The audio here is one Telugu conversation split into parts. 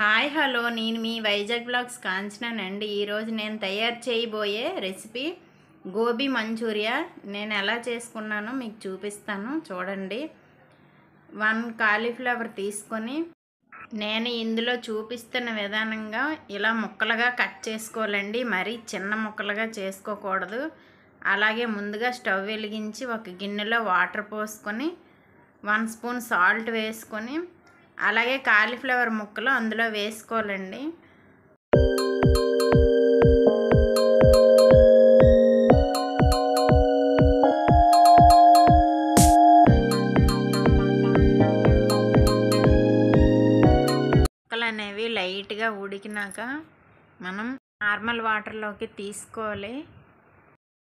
హాయ్ హలో నేను మీ వైజాగ్ బ్లాగ్స్ కాంచనానండి. ఈరోజు నేను తయారు చేయబోయే రెసిపీ గోబీ మంచూరియా. నేను ఎలా చేసుకున్నానో మీకు చూపిస్తాను చూడండి. 1 కాలీఫ్లవర్ తీసుకొని నేను ఇందులో చూపిస్తున్న విధానంగా ఇలా ముక్కలుగా కట్ చేసుకోవాలండి. మరీ చిన్న ముక్కలుగా చేసుకోకూడదు. అలాగే ముందుగా స్టవ్ వెలిగించి ఒక గిన్నెలో వాటర్ పోసుకొని 1 స్పూన్ సాల్ట్ వేసుకొని అలాగే కాలీఫ్లవర్ ముక్కలు అందులో వేసుకోవాలండి. ముక్కలు అనేవి లైట్గా ఉడికినాక మనం నార్మల్ వాటర్లోకి తీసుకోవాలి.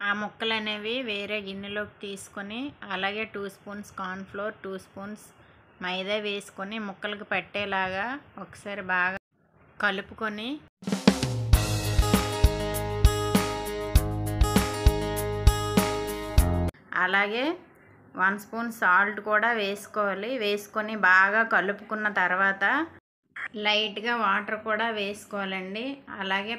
ఆ ముక్కలు అనేవి వేరే గిన్నెలోకి తీసుకొని అలాగే 2 స్పూన్స్ కార్న్ఫ్లోర్, 2 స్పూన్స్ మైదా వేసుకొని ముక్కలకు పట్టేలాగా ఒకసారి బాగా కలుపుకొని అలాగే 1 స్పూన్ సాల్ట్ కూడా వేసుకోవాలి. వేసుకొని బాగా కలుపుకున్న తర్వాత లైట్గా వాటర్ కూడా వేసుకోవాలండి. అలాగే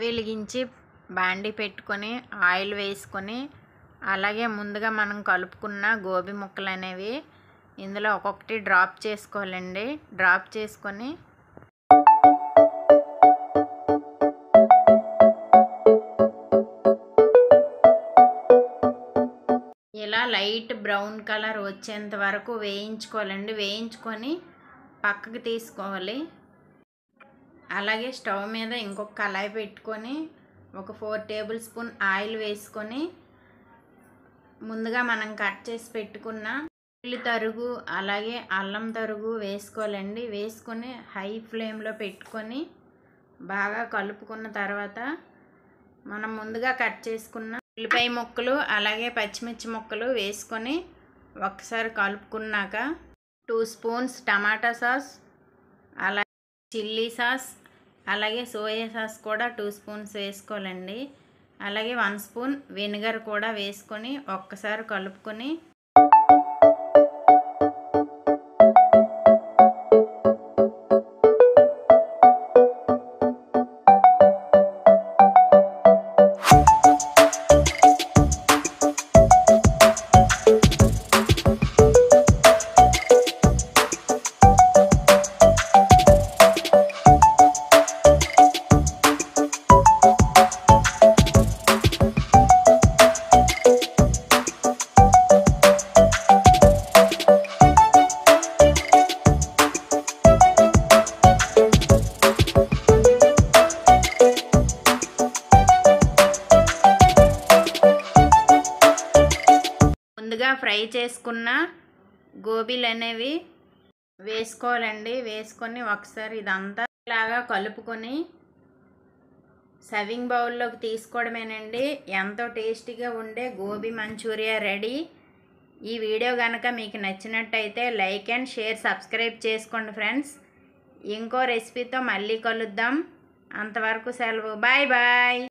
వెలిగించి బాండి పెట్టుకొని ఆయిల్ వేసుకొని అలాగే ముందుగా మనం కలుపుకున్న గోబీ ముక్కలు అనేవి ఇందులో ఒక్కొక్కటి డ్రాప్ చేసుకోవాలండి. డ్రాప్ చేసుకొని ఇలా లైట్ బ్రౌన్ కలర్ వచ్చేంత వరకు వేయించుకోవాలండి. వేయించుకొని పక్కకు తీసుకోవాలి. అలాగే స్టవ్ మీద ఇంకొక కళాయి పెట్టుకొని ఒక 4 టేబుల్ స్పూన్ ఆయిల్ వేసుకొని ముందుగా మనం కట్ చేసి పెట్టుకున్న ఉల్లి తరుగు అలాగే అల్లం తరుగు వేసుకోవాలండి. వేసుకొని హై ఫ్లేమ్లో పెట్టుకొని బాగా కలుపుకున్న తర్వాత మనం ముందుగా కట్ చేసుకున్న ఉల్లిపాయ ముక్కలు అలాగే పచ్చిమిర్చి ముక్కలు వేసుకొని ఒకసారి కలుపుకున్నాక 2 స్పూన్స్ టమాటా సాస్ అలాగే చిల్లీ సాస్ అలాగే సోయా సాస్ కూడా 2 స్పూన్స్ వేసుకోవాలండి. అలాగే 1 స్పూన్ వెనిగర్ కూడా వేసుకొని ఒక్కసారి కలుపుకొని ముందుగా ఫ్రై చేసుకున్న గోబీలు అనేవి వేసుకోవాలండి. వేసుకొని ఒకసారి ఇదంతా ఇలాగా కలుపుకొని సర్వింగ్ బౌల్లోకి తీసుకోవడమేనండి. ఎంతో టేస్టీగా ఉండే గోబీ మంచూరియా రెడీ. ఈ వీడియో కనుక మీకు నచ్చినట్టయితే లైక్ అండ్ షేర్ సబ్స్క్రైబ్ చేసుకోండి ఫ్రెండ్స్. ఇంకో రెసిపీతో మళ్ళీ కలుద్దాం. అంతవరకు సెలవు. Bye bye.